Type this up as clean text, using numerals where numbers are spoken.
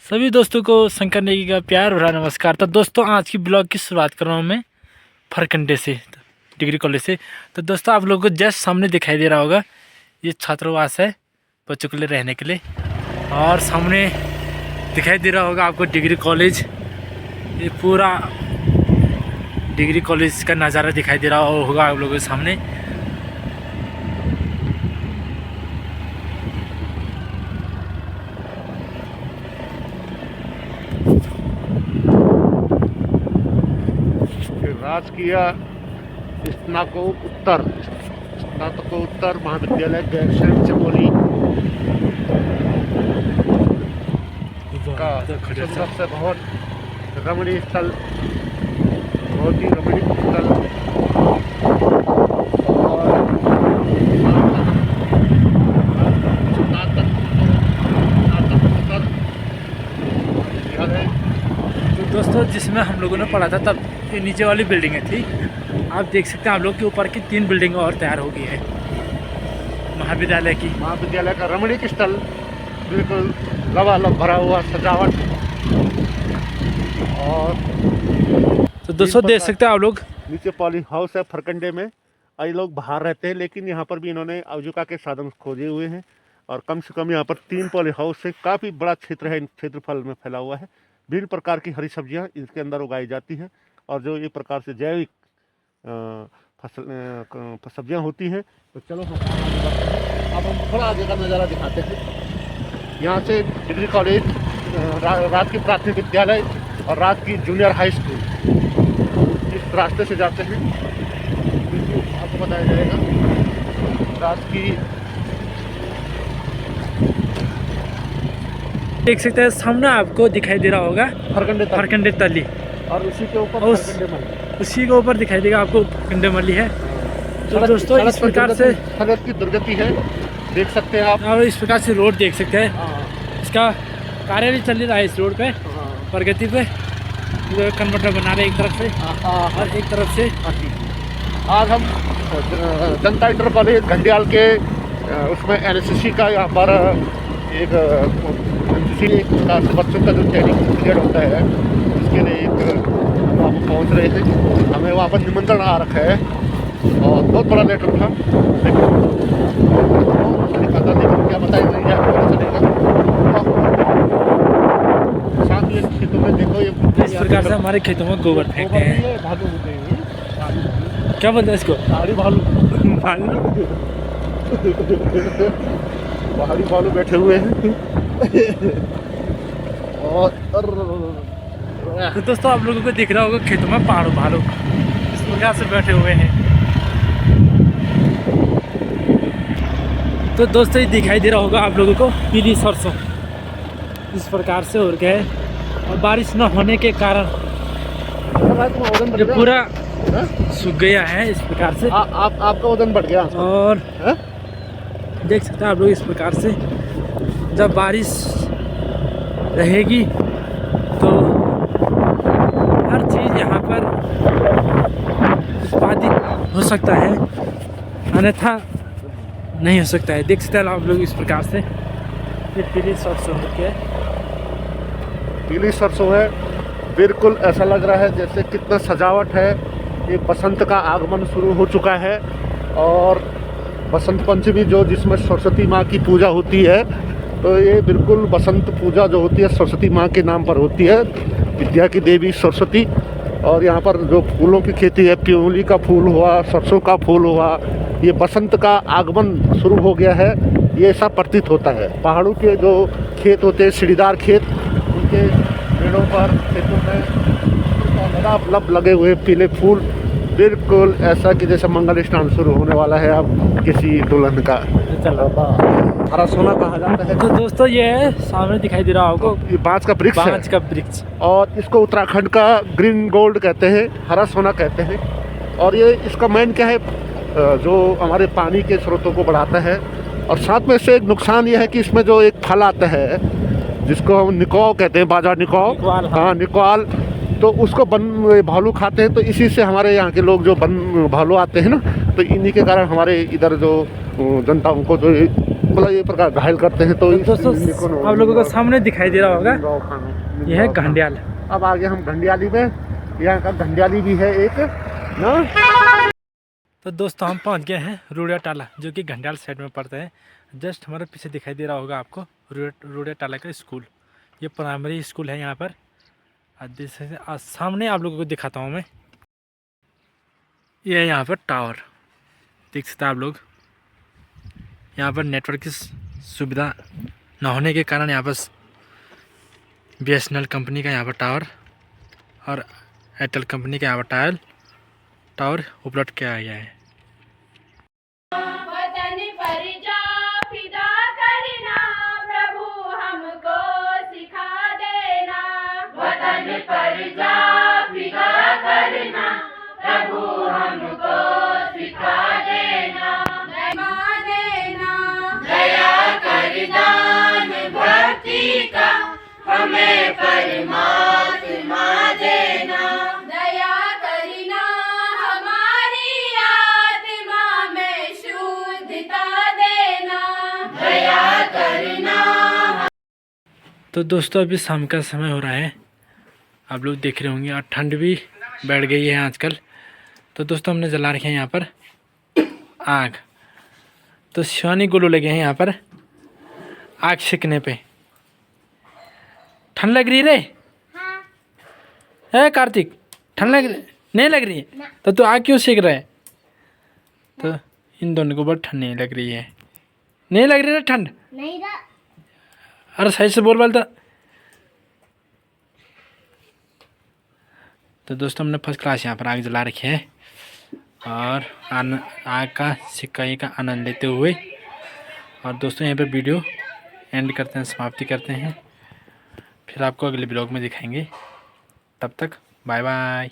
सभी दोस्तों को शंकर नेगी का प्यार भरा नमस्कार। तो दोस्तों आज की ब्लॉग की शुरुआत कर रहा हूँ मैं फरकंडे से, डिग्री कॉलेज से। तो दोस्तों आप लोगों को जस्ट सामने दिखाई दे रहा होगा, ये छात्रावास है बच्चों के लिए रहने के लिए। और सामने दिखाई दे रहा होगा आपको डिग्री कॉलेज, ये पूरा डिग्री कॉलेज का नज़ारा दिखाई दे रहा होगा आप लोगों के सामने। राजकीय स्नातकोत्तर महाविद्यालय गैरसैंण चमोली का सुंदर से बहुत रमणीय स्थल, बहुत ही रमणीय स्थल। तो दोस्तों जिसमें हम लोगों ने पढ़ा था तब ये नीचे वाली बिल्डिंगें थी, आप देख सकते हैं आप लोग के ऊपर की 3 बिल्डिंगें और तैयार हो गई है महाविद्यालय का रमणीय स्थल, बिल्कुल लबालब भरा हुआ सजावट। और तो दोस्तों देख सकते हैं आप लोग, नीचे पॉली हाउस है फरकंडे में। कई लोग बाहर रहते हैं लेकिन यहाँ पर भी इन्होंने आजीविका के साधन खोजे हुए हैं। और कम से कम यहाँ पर 3 पॉली हाउस से काफ़ी बड़ा क्षेत्र है, इन क्षेत्रफल में फैला हुआ है। विभिन्न प्रकार की हरी सब्जियाँ इसके अंदर उगाई जाती हैं और जो ये प्रकार से जैविक सब्जियाँ होती हैं। तो चलो अब हम थोड़ा आगे का नज़ारा दिखाते हैं। यहाँ से डिग्री कॉलेज, रात की प्राथमिक विद्यालय और रात की जूनियर हाई स्कूल इस रास्ते से जाते हैं, आपको बताया जाएगा। रात की देख सकते हैं सामने आपको दिखाई दे रहा होगा फरकंडे तली, और उसी के ऊपर उसी के ऊपर दिखाई देगा आपको फरकंडे मल्ली है। तो दोस्तों इस प्रकार से सड़क की दुर्गति है, देख सकते हैं आप। और इस प्रकार से रोड देख सकते हैं, इसका कार्य भी चल रहा है इस रोड पे, प्रगति पे कन्वर्टर बना रहे एक तरफ से और एक तरफ से। आज हम जनता इंटर कॉलेज घंडियाल के उसमें एनएसएससी का यहाँ पर एक प्रकार से बच्चों का जो ट्रेनिंग पीरियड होता है उसके लिए एक वहाँ पर पहुँच रहे थे। हमें वहाँ पर निमंत्रण आ रखा है और बहुत बड़ा लेटर था, लेकिन क्या बताया साथ ही खेतों में देखो ये इस प्रकार से हमारे खेतों में गोबर फेंकते हैं। भालू होते हैं, क्या बोलते हैं इसको? पहाड़ी भालू। पहाड़ी भालू बैठे हुए हैं। और तो दोस्तों आप लोगों को दिख रहा होगा खेतों में पहाड़ों भालू इस प्रकार से बैठे हुए हैं। तो दोस्तों ये दिखाई दे रहा होगा आप लोगों को पीली सरसों इस प्रकार से हो गए, और बारिश न होने के कारण ये पूरा सूख गया है इस प्रकार से। आपका वजन बढ़ गया। और देख सकते हैं आप लोग इस प्रकार से जब बारिश रहेगी तो हर चीज़ यहाँ पर उत्पादित हो सकता है, अन्यथा नहीं हो सकता है। देख सकते हैं आप लोग इस प्रकार से ये पीली सरसों है, पीली सरसों है। बिल्कुल ऐसा लग रहा है जैसे कितना सजावट है। ये बसंत का आगमन शुरू हो चुका है और बसंत पंचमी जो जिसमें सरस्वती माँ की पूजा होती है, तो ये बिल्कुल बसंत पूजा जो होती है सरस्वती माँ के नाम पर होती है, विद्या की देवी सरस्वती। और यहाँ पर जो फूलों की खेती है, प्यूली का फूल हुआ, सरसों का फूल हुआ, ये बसंत का आगमन शुरू हो गया है, ये ऐसा प्रतीत होता है। पहाड़ों के जो खेत होते हैं, सीढ़ीदार खेत, उनके पेड़ों पर खेतों में लबालब लगे हुए पीले फूल, बिल्कुल ऐसा कि जैसे मंगल स्नान शुरू होने वाला है अब किसी दुल्हन का। हरा सोना कहा जाता है। तो दोस्तों ये सामने दिखाई दे रहा होगा ये बांस का वृक्ष है, बांस का वृक्ष, और इसको उत्तराखंड का ग्रीन गोल्ड कहते हैं, हरा सोना कहते हैं। और ये इसका मेन क्या है, जो हमारे पानी के स्रोतों को बढ़ाता है। और साथ में से एक नुकसान ये है कि इसमें जो एक फल आता है जिसको हम निकॉल कहते हैं, बाजार निकॉल, हाँ निकॉल, तो उसको भालू खाते हैं। तो इसी से हमारे यहाँ के लोग जो भालू आते हैं ना, तो इन्हीं के कारण हमारे इधर जो जनता उनको जो मतलब ये प्रकार घायल करते हैं। तो दोस्तों आप लोगों को सामने दिखाई दे रहा होगा, यह है घंडियाल। अब आगे हम घंडियाली में, यहाँ का घंडियाली भी है एक ना। तो दोस्तों हम पहुंच गए हैं रूड़िया टाला, जो कि घंडियाल साइड में पड़ता है। जस्ट हमारे पीछे दिखाई दे रहा होगा आपको रूड़िया टाला का स्कूल। ये प्राइमरी स्कूल है यहाँ पर। आज सामने आप लोगों को दिखाता हूँ मैं। ये है यहाँ पर टावर, देख सकते हैं आप लोग। यहाँ पर नेटवर्क की सुविधा न होने के कारण यहाँ पर BSNL कंपनी का यहाँ पर टावर और एयरटेल कंपनी का यहाँ पर टावर उपलब्ध किया गया है। वतन पर जा फिदा करना प्रभु हमको सिखा देना। वतन पर जा फिदा करना प्रभु हमको सिखा देना। दया कर दान भक्ति का हमें परमात्मा देना। दया करना हमारी आत्मा में शुद्धता देना। दया करना। तो दोस्तों अभी शाम का समय हो रहा है, आप लोग देख रहे होंगे, और ठंड भी बढ़ गई है आजकल। तो दोस्तों हमने जला रखे हैं यहाँ पर आग। तो शिवानी गोलू लगे हैं यहाँ पर आग सेकने पे। ठंड लग रही है रे? हाँ। है कार्तिक, ठंड लग रही नहीं लग रही है? तो तू आग क्यों सेक रहा है? तो इन दोनों को बहुत ठंड नहीं लग रही है। नहीं लग रही है ठंड? नहीं रहा। अरे सही से बोल बोलता। तो दोस्तों हमने फर्स्ट क्लास यहाँ पर आग जला रखी है और आग का सिकाई का आनंद लेते हुए। और दोस्तों यहाँ पर वीडियो एंड करते हैं, समाप्ति करते हैं। फिर आपको अगले ब्लॉग में दिखाएंगे। तब तक बाय बाय।